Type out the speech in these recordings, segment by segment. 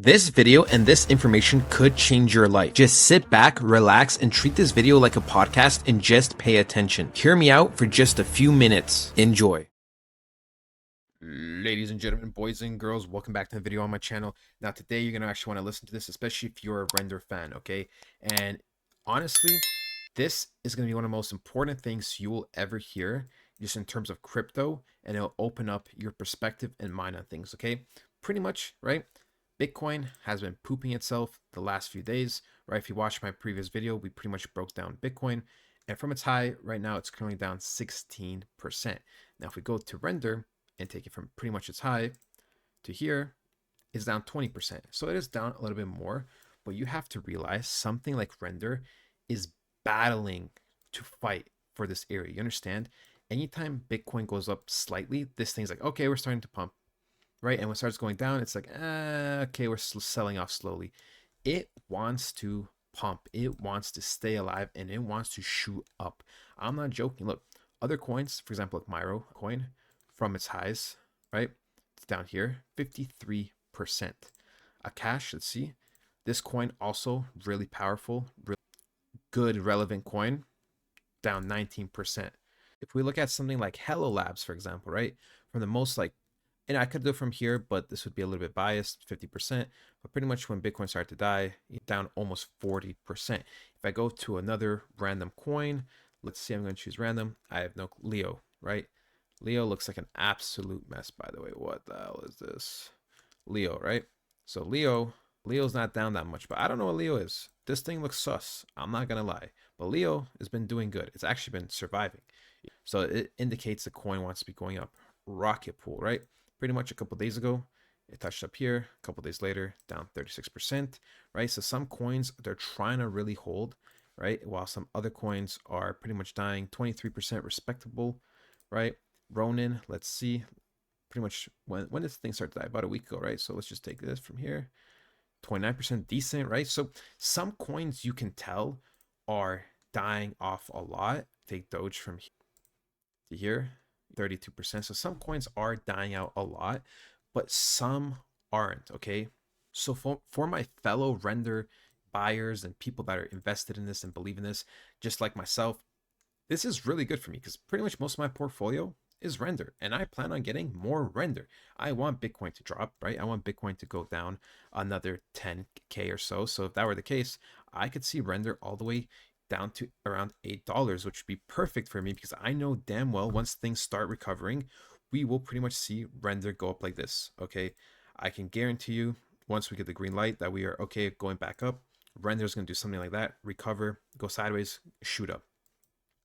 This video and this information could change your life. Just sit back, relax, and treat this video like a podcast and just pay attention. Hear me out for just a few minutes. Enjoy. Ladies and gentlemen, boys and girls, welcome back to the video on my channel. Now today you're gonna actually want to listen to this, especially if you're a Rndr fan, okay? And honestly, this is gonna be one of the most important things you will ever hear, just in terms of crypto, and it'll open up your perspective and mind on things, okay? Pretty much, right? Bitcoin has been pooping itself the last few days, right? If you watched my previous video, we pretty much broke down Bitcoin, and from its high right now, it's currently down 16%. Now, if we go to Rndr and take it from pretty much its high to here, it's down 20%. So it is down a little bit more, but you have to realize something like Rndr is battling to fight for this area. You understand? Anytime Bitcoin goes up slightly, this thing's like, okay, we're starting to pump. Right? And when it starts going down, it's like, okay, we're selling off slowly. It wants to pump. It wants to stay alive, and it wants to shoot up. I'm not joking. Look, other coins, for example, like Myro coin, from its highs, right? It's down here, 53%. A cash, let's see. This coin also really powerful, really good, relevant coin, down 19%. If we look at something like Hello Labs, for example, right? From the most like, and I could do it from here, but this would be a little bit biased, 50%. But pretty much when Bitcoin started to die, down almost 40%. If I go to another random coin, let's see, I'm going to choose random. I have no Leo, right? Leo looks like an absolute mess, by the way. What the hell is this? Leo, right? So Leo's not down that much, but I don't know what Leo is. This thing looks sus. I'm not going to lie. But Leo has been doing good. It's actually been surviving. So it indicates the coin wants to be going up. Rocket Pool, right? Pretty much a couple days ago, it touched up here. A couple days later, down 36%, right? So some coins, they're trying to really hold, right? While some other coins are pretty much dying, 23% respectable, right? Ronin, let's see. Pretty much when did this thing start to die? About a week ago, right? So let's just take this from here. 29% decent, right? So some coins you can tell are dying off a lot. Take Doge from here to here. 32%. So some coins are dying out a lot, but some aren't, okay? So for my fellow Rndr buyers and people that are invested in this and believe in this, just like myself, this is really good for me because pretty much most of my portfolio is Rndr, and I plan on getting more Rndr. I want Bitcoin to drop, right? I want Bitcoin to go down another 10K or so. So if that were the case, I could see Rndr all the way down to around $8, which would be perfect for me because I know damn well once things start recovering, we will pretty much see Rndr go up like this, okay? I can guarantee you once we get the green light that we are okay going back up, Rndr is going to do something like that, recover, go sideways, shoot up.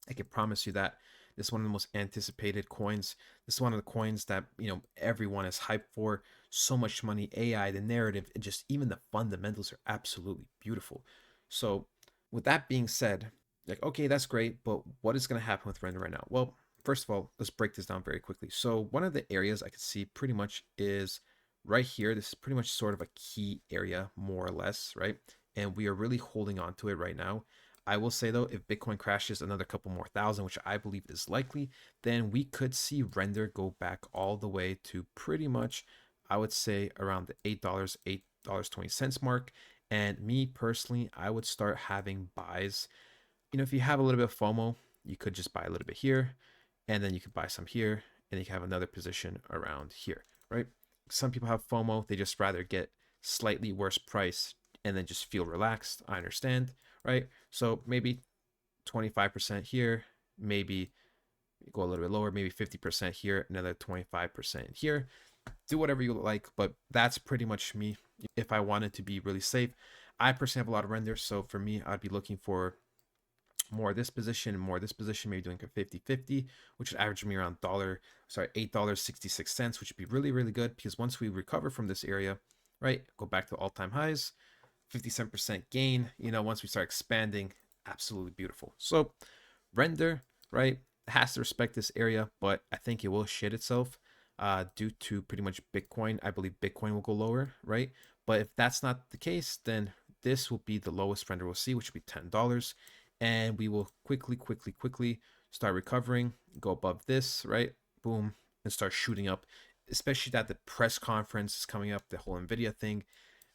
I can promise you that. This is one of the most anticipated coins. This is one of the coins that, you know, everyone is hyped for. So much money, AI, the narrative, and just even the fundamentals are absolutely beautiful. So with that being said, like, okay, that's great, but what is going to happen with Rndr right now? Well, first of all, let's break this down very quickly. So one of the areas I could see pretty much is right here. This is pretty much sort of a key area, more or less, right? And we are really holding on to it right now. I will say though, if Bitcoin crashes another couple more thousand, which I believe is likely, then we could see Rndr go back all the way to pretty much, I would say around the $8, $8.20 mark. And me personally, I would start having buys. You know, if you have a little bit of FOMO, you could just buy a little bit here, and then you could buy some here, and you can have another position around here, right? Some people have FOMO. They just rather get slightly worse price and then just feel relaxed. I understand, right? So maybe 25% here, maybe go a little bit lower, maybe 50% here, another 25% here. Do whatever you like, but that's pretty much me. If I wanted to be really safe, I personally have a lot of Rndr, so for me, I'd be looking for more of this position and more of this position, maybe doing a 50-50, which would average me around $8.66, which would be really, really good because once we recover from this area, right, go back to all-time highs, 57% gain, you know, once we start expanding, absolutely beautiful. So Rndr, right, has to respect this area, but I think it will shit itself due to pretty much Bitcoin. I believe Bitcoin will go lower, right? But if that's not the case, then this will be the lowest Rndr we'll see, which will be $10. And we will quickly start recovering, go above this, right? Boom, and start shooting up, especially that the press conference is coming up, the whole Nvidia thing.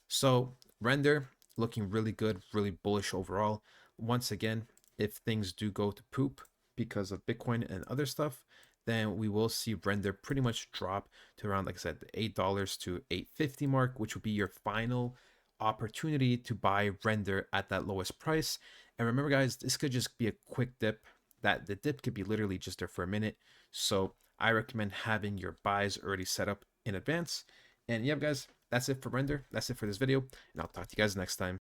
So Render looking really good, really bullish overall. Once again, if things do go to poop because of Bitcoin and other stuff, then we will see Render pretty much drop to around, like I said, the $8 to $8.50 mark, which would be your final opportunity to buy Render at that lowest price. And remember, guys, this could just be a quick dip. That the dip could be literally just there for a minute. So I recommend having your buys already set up in advance. And yeah, guys, that's it for Render. That's it for this video, and I'll talk to you guys next time.